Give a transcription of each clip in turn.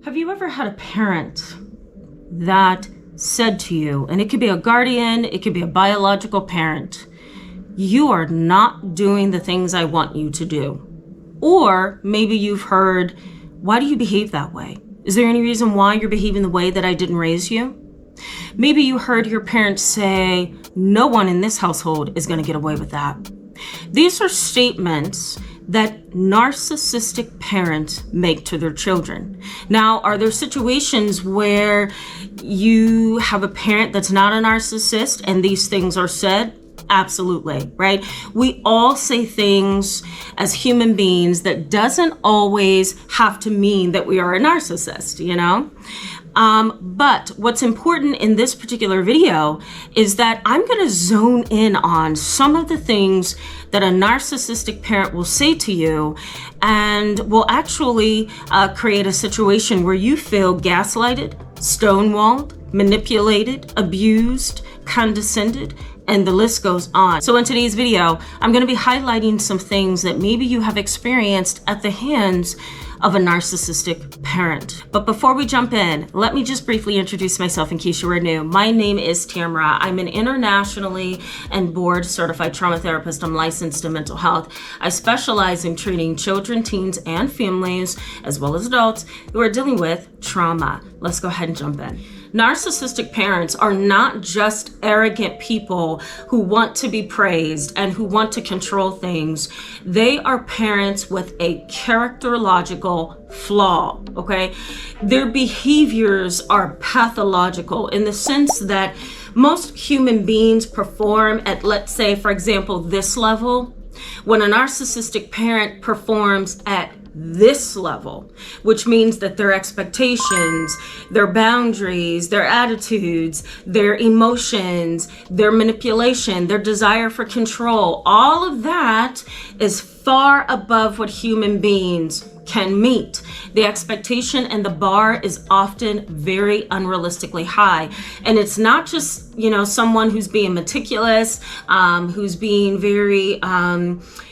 Have you ever had a parent that said to you, and it could be a guardian, it could be a biological parent, you are not doing the things I want you to do? Or maybe you've heard, why do you behave that way? Is there any reason why you're behaving the way that I didn't raise you? Maybe you heard your parents say, no one in this household is going to get away with that. These are statements that narcissistic parents make to their children. Now, are there situations where you have a parent that's not a narcissist and these things are said? Absolutely, right? We all say things as human beings that doesn't always have to mean that we are a narcissist, you know? But what's important in this particular video is that I'm going to zone in on some of the things that a narcissistic parent will say to you and will actually create a situation where you feel gaslighted, stonewalled, manipulated, abused, condescended, and the list goes on. So in today's video, I'm going to be highlighting some things that maybe you have experienced at the hands of a narcissistic parent. But before we jump in, let me just briefly introduce myself in case you are new. My name is Tamara. I'm an internationally and board certified trauma therapist. I'm licensed in mental health. I specialize in treating children, teens, and families, as well as adults who are dealing with trauma. Let's go ahead and jump in. Narcissistic parents are not just arrogant people who want to be praised and who want to control things. They are parents with a characterological flaw, okay? Their behaviors are pathological in the sense that most human beings perform at, let's say, for example, this level, when a narcissistic parent performs at this level, which means that their expectations, their boundaries, their attitudes, their emotions, their manipulation, their desire for control, all of that is far above what human beings can meet. The expectation and the bar is often very unrealistically high. And it's not just, someone who's being meticulous, who's being very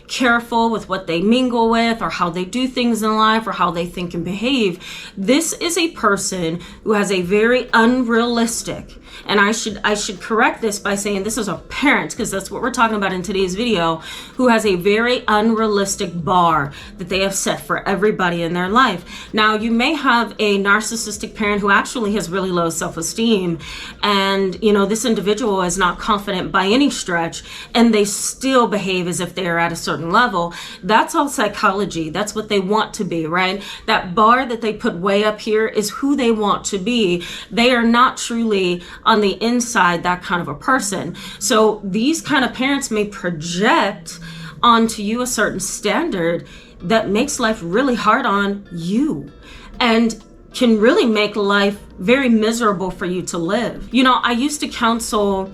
careful with what they mingle with or how they do things in life or how they think and behave. This is a person who has a very unrealistic, and I should correct this by saying this is a parent, because that's what we're talking about in today's video, who has a very unrealistic bar that they have set for everybody in their life. Now, you may have a narcissistic parent who actually has really low self-esteem, and this individual is not confident by any stretch, and they still behave as if they are at a certain level. That's all psychology. That's what they want to be, right? That bar that they put way up here is who they want to be. They are not truly on the inside that kind of a person. So these kind of parents may project onto you a certain standard that makes life really hard on you and can really make life very miserable for you to live. I used to counsel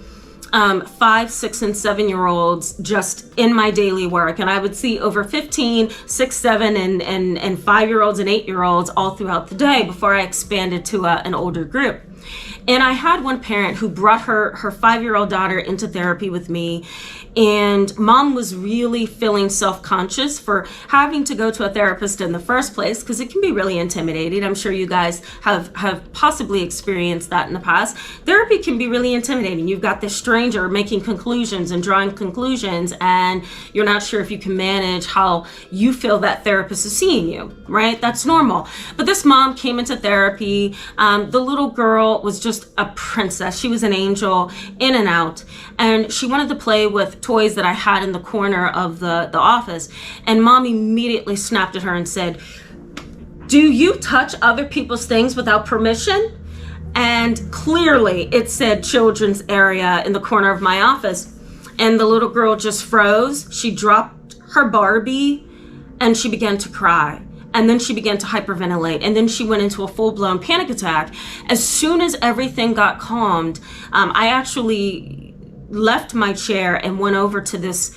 5, 6, and 7-year-olds just in my daily work. And I would see over 15, 6, 7, and 5-year-olds and 8-year-olds all throughout the day before I expanded to an older group. And I had one parent who brought her 5-year-old daughter into therapy with me. And mom was really feeling self-conscious for having to go to a therapist in the first place, because it can be really intimidating. I'm sure you guys have possibly experienced that in the past. Therapy can be really intimidating. You've got this stranger making conclusions and drawing conclusions, and you're not sure if you can manage how you feel that therapist is seeing you, right? That's normal. But this mom came into therapy. The little girl was just a princess. She was an angel, in and out. And she wanted to play with toys that I had in the corner of the office. And mom immediately snapped at her and said, "Do you touch other people's things without permission?" And clearly it said children's area in the corner of my office. And the little girl just froze. She dropped her Barbie and she began to cry. And then she began to hyperventilate. And then she went into a full-blown panic attack. As soon as everything got calmed, I actually left my chair and went over to this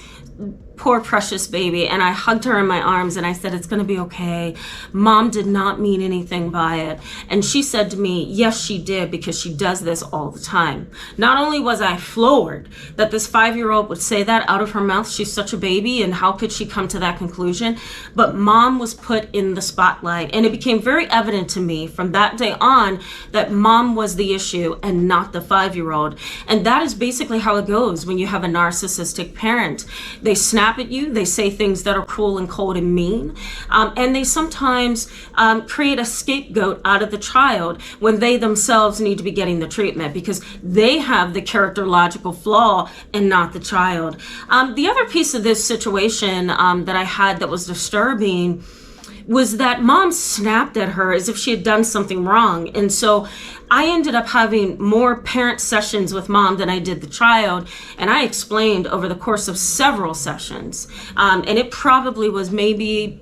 poor precious baby. And I hugged her in my arms and I said, it's going to be okay. Mom did not mean anything by it. And she said to me, yes, she did, because she does this all the time. Not only was I floored that this 5-year-old would say that out of her mouth, she's such a baby, and how could she come to that conclusion? But mom was put in the spotlight. And it became very evident to me from that day on that mom was the issue and not the 5-year-old. And that is basically how it goes when you have a narcissistic parent. They snap at you, they say things that are cruel and cold and mean, and they sometimes create a scapegoat out of the child when they themselves need to be getting the treatment because they have the characterological flaw and not the child. The other piece of this situation that I had that was disturbing was that mom snapped at her as if she had done something wrong. And so I ended up having more parent sessions with mom than I did the child. And I explained over the course of several sessions. And it probably was maybe,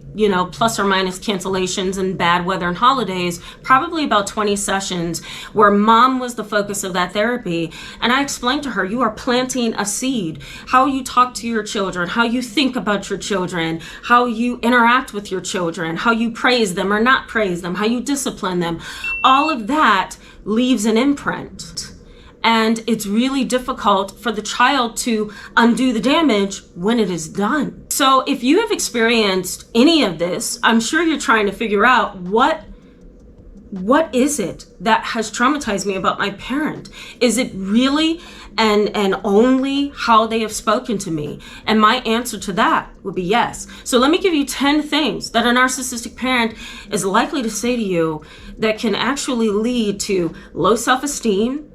plus or minus cancellations and bad weather and holidays, probably about 20 sessions where mom was the focus of that therapy. And I explained to her, you are planting a seed. How you talk to your children, how you think about your children, how you interact with your children, how you praise them or not praise them, how you discipline them. All of that leaves an imprint. And it's really difficult for the child to undo the damage when it is done. So if you have experienced any of this, I'm sure you're trying to figure out what is it that has traumatized me about my parent? Is it really and only how they have spoken to me? And my answer to that would be yes. So let me give you 10 things that a narcissistic parent is likely to say to you that can actually lead to low self-esteem,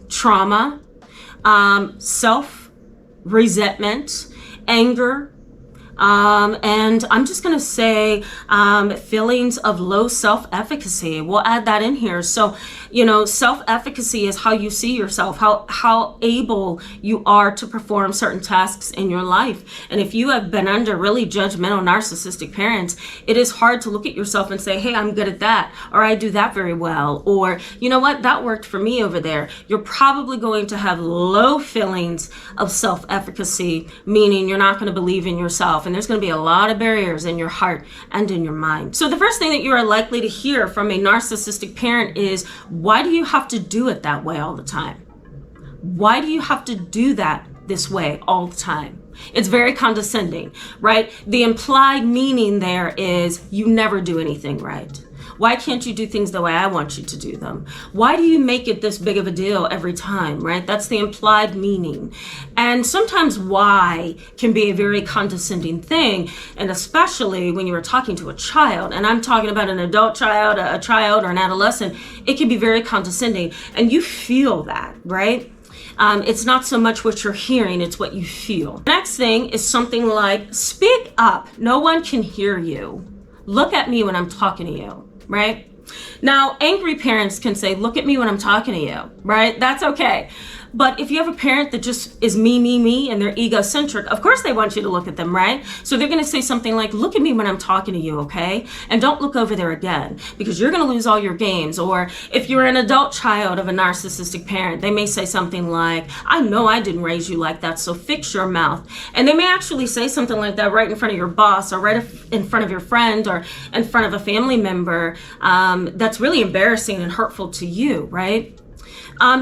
trauma, self-resentment, anger, and I'm just going to say feelings of low self-efficacy. We'll add that in here. So, self-efficacy is how you see yourself, how able you are to perform certain tasks in your life. And if you have been under really judgmental narcissistic parents, it is hard to look at yourself and say, hey, I'm good at that, or I do that very well, or you know what, that worked for me over there. You're probably going to have low feelings of self-efficacy, meaning you're not going to believe in yourself. And there's going to be a lot of barriers in your heart and in your mind. So the first thing that you are likely to hear from a narcissistic parent is, why do you have to do it that way all the time? Why do you have to do that this way all the time? It's very condescending, right? The implied meaning there is you never do anything right. Why can't you do things the way I want you to do them? Why do you make it this big of a deal every time, right? That's the implied meaning. And sometimes why can be a very condescending thing, and especially when you are talking to a child, and I'm talking about an adult child, a child or an adolescent, it can be very condescending, and you feel that, right? It's not so much what you're hearing, it's what you feel. Next thing is something like, speak up, no one can hear you. Look at me when I'm talking to you. Right? Now, angry parents can say, look at me when I'm talking to you, right? That's okay. But if you have a parent that just is me, and they're egocentric, of course they want you to look at them, right? So they're going to say something like, look at me when I'm talking to you, okay? And don't look over there again, because you're going to lose all your games. Or if you're an adult child of a narcissistic parent, they may say something like, I know I didn't raise you like that, so fix your mouth. And they may actually say something like that right in front of your boss, or right in front of your friend, or in front of a family member that's really embarrassing and hurtful to you, right?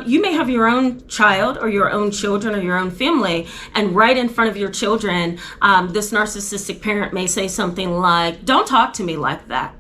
You may have your own child or your own children or your own family, and right in front of your children, this narcissistic parent may say something like, don't talk to me like that.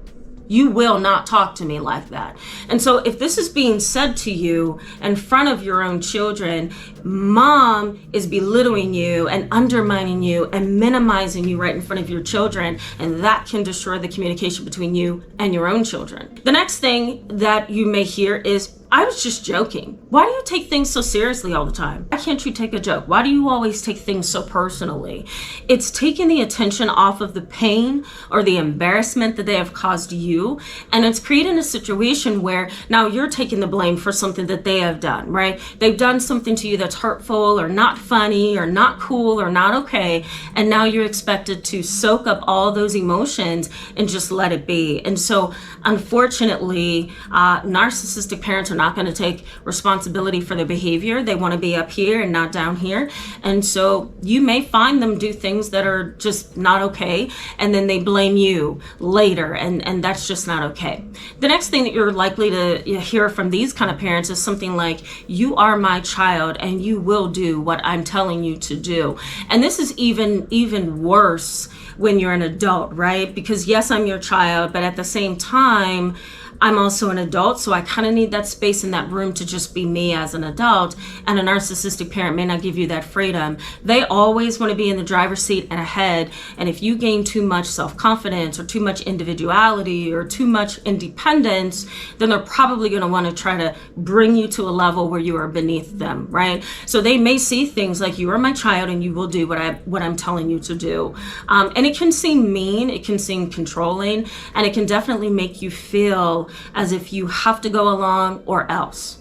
You will not talk to me like that. And so if this is being said to you in front of your own children, mom is belittling you and undermining you and minimizing you right in front of your children, and that can destroy the communication between you and your own children. The next thing that you may hear is, I was just joking. Why do you take things so seriously all the time? Why can't you take a joke? Why do you always take things so personally? It's taking the attention off of the pain or the embarrassment that they have caused you, and it's creating a situation where now you're taking the blame for something that they have done, right? They've done something to you that's hurtful or not funny or not cool or not okay, and now you're expected to soak up all those emotions and just let it be. And so unfortunately, narcissistic parents are not going to take responsibility for their behavior. They want to be up here and not down here. And so you may find them do things that are just not okay, and then they blame you later, and that's just not okay. The next thing that you're likely to hear from these kind of parents is something like, you are my child and you will do what I'm telling you to do. And this is even worse when you're an adult, right? Because yes, I'm your child, but at the same time, I'm also an adult, so I kind of need that space in that room to just be me as an adult, and a narcissistic parent may not give you that freedom. They always want to be in the driver's seat and ahead, and if you gain too much self-confidence or too much individuality or too much independence, then they're probably going to want to try to bring you to a level where you are beneath them, right? So they may see things like, you are my child and you will do what I'm telling you to do. And it can seem mean, it can seem controlling, and it can definitely make you feel as if you have to go along or else.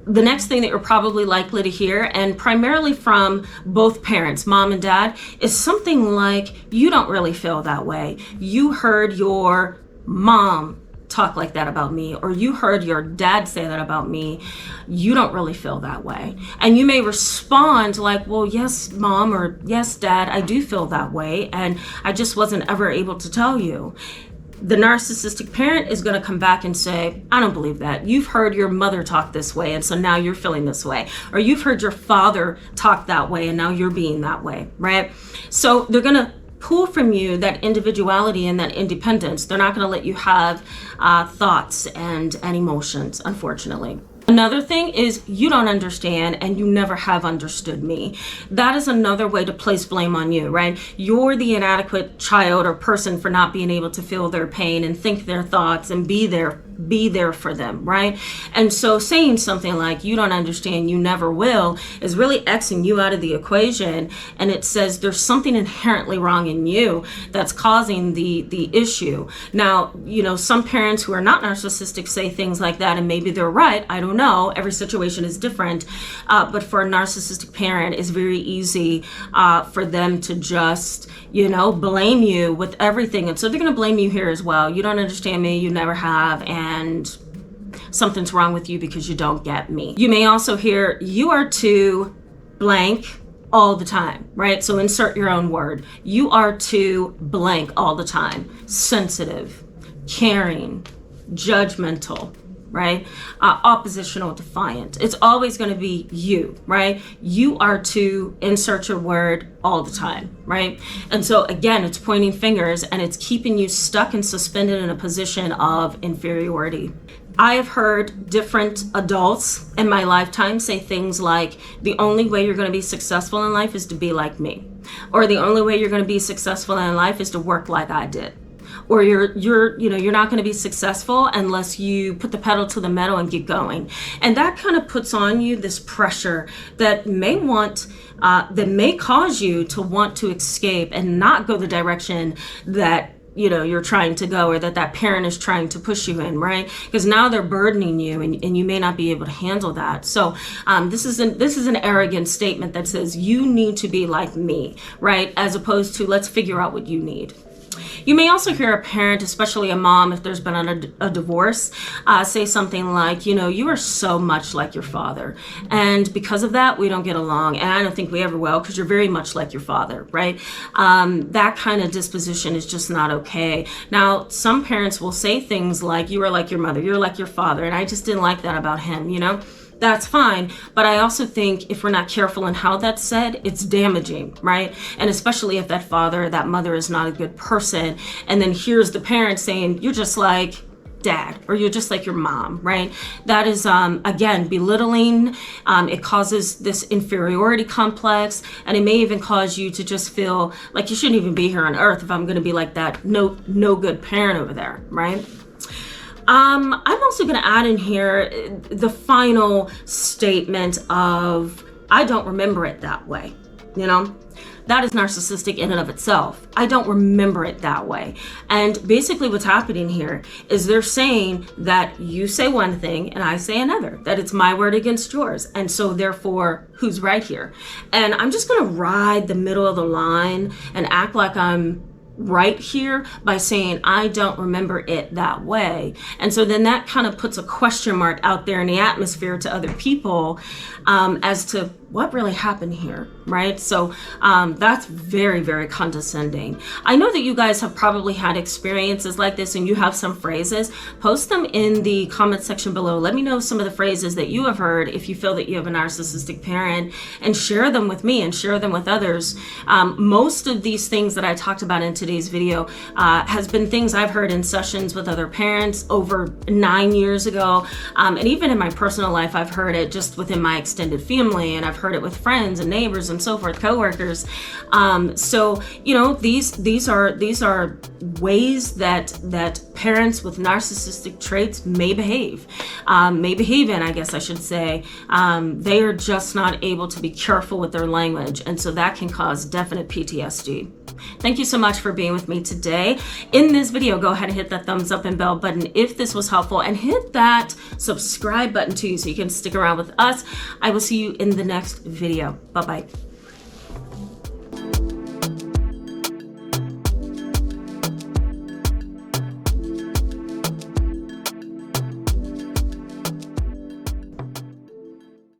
The next thing that you're probably likely to hear, and primarily from both parents, mom and dad, is something like, you don't really feel that way. You heard your mom talk like that about me, or you heard your dad say that about me. You don't really feel that way. And you may respond like, well, yes, mom, or yes, dad, I do feel that way, and I just wasn't ever able to tell you. The narcissistic parent is going to come back and say, I don't believe that. You've heard your mother talk this way, and so now you're feeling this way. Or you've heard your father talk that way, and now you're being that way, right? So they're going to pull from you that individuality and that independence. They're not going to let you have thoughts and emotions, unfortunately. Another thing is, you don't understand and you never have understood me. That is another way to place blame on you, right? You're the inadequate child or person for not being able to feel their pain and think their thoughts and be there for them, right? And so saying something like, you don't understand, you never will, is really Xing you out of the equation. And it says there's something inherently wrong in you that's causing the issue. Now, some parents who are not narcissistic say things like that, and maybe they're right. I don't know. Every situation is different. But for a narcissistic parent, it's very easy for them to just, blame you with everything. And so they're going to blame you here as well. You don't understand me. You never have. And something's wrong with you because you don't get me. You may also hear, you are too blank all the time, right? So insert your own word. You are too blank all the time. Sensitive, caring, judgmental, right? Oppositional, defiant. It's always going to be you, right? You are to insert your word all the time, right? And so again, it's pointing fingers and it's keeping you stuck and suspended in a position of inferiority. I have heard different adults in my lifetime say things like, the only way you're going to be successful in life is to be like me. Or the only way you're going to be successful in life is to work like I did. Or you're not going to be successful unless you put the pedal to the metal and get going. And that kind of puts on you this pressure that may cause you to want to escape and not go the direction that you're trying to go, or that parent is trying to push you in, right? Because now they're burdening you and you may not be able to handle that. So this is an arrogant statement that says you need to be like me, right? As opposed to let's figure out what you need. You may also hear a parent, especially a mom, if there's been a divorce, say something like, you are so much like your father. And because of that, we don't get along. And I don't think we ever will, because you're very much like your father, right? That kind of disposition is just not okay. Now, some parents will say things like, you are like your mother, you're like your father. And I just didn't like that about him, That's fine. But I also think if we're not careful in how that's said, it's damaging, right? And especially if that father or that mother is not a good person. And then here's the parent saying, you're just like dad, or you're just like your mom, right? That is, again, belittling. It causes this inferiority complex, and it may even cause you to just feel like you shouldn't even be here on earth if I'm going to be like that no good parent over there, right? I'm also going to add in here the final statement of, I don't remember it that way. That is narcissistic in and of itself. I don't remember it that way. And basically what's happening here is they're saying that you say one thing and I say another, that it's my word against yours. And so therefore, who's right here? And I'm just going to ride the middle of the line and act like I'm right here by saying, I don't remember it that way. And so then that kind of puts a question mark out there in the atmosphere to other people as to what really happened here, right? So that's very, very condescending. I know that you guys have probably had experiences like this and you have some phrases. Post them in the comment section below. Let me know some of the phrases that you have heard if you feel that you have a narcissistic parent, and share them with me and share them with others. Most of these things that I talked about in today's video has been things I've heard in sessions with other parents over 9 years ago. And even in my personal life, I've heard it just within my extended family, and I've heard it with friends and neighbors and so forth, coworkers. So you know, these are ways that parents with narcissistic traits may behave in, I guess I should say. They are just not able to be careful with their language, and so that can cause definite PTSD. Thank you so much for being with me today. In this video, go ahead and hit that thumbs up and bell button if this was helpful, and hit that subscribe button too so you can stick around with us. I will see you in the next video. Bye-bye.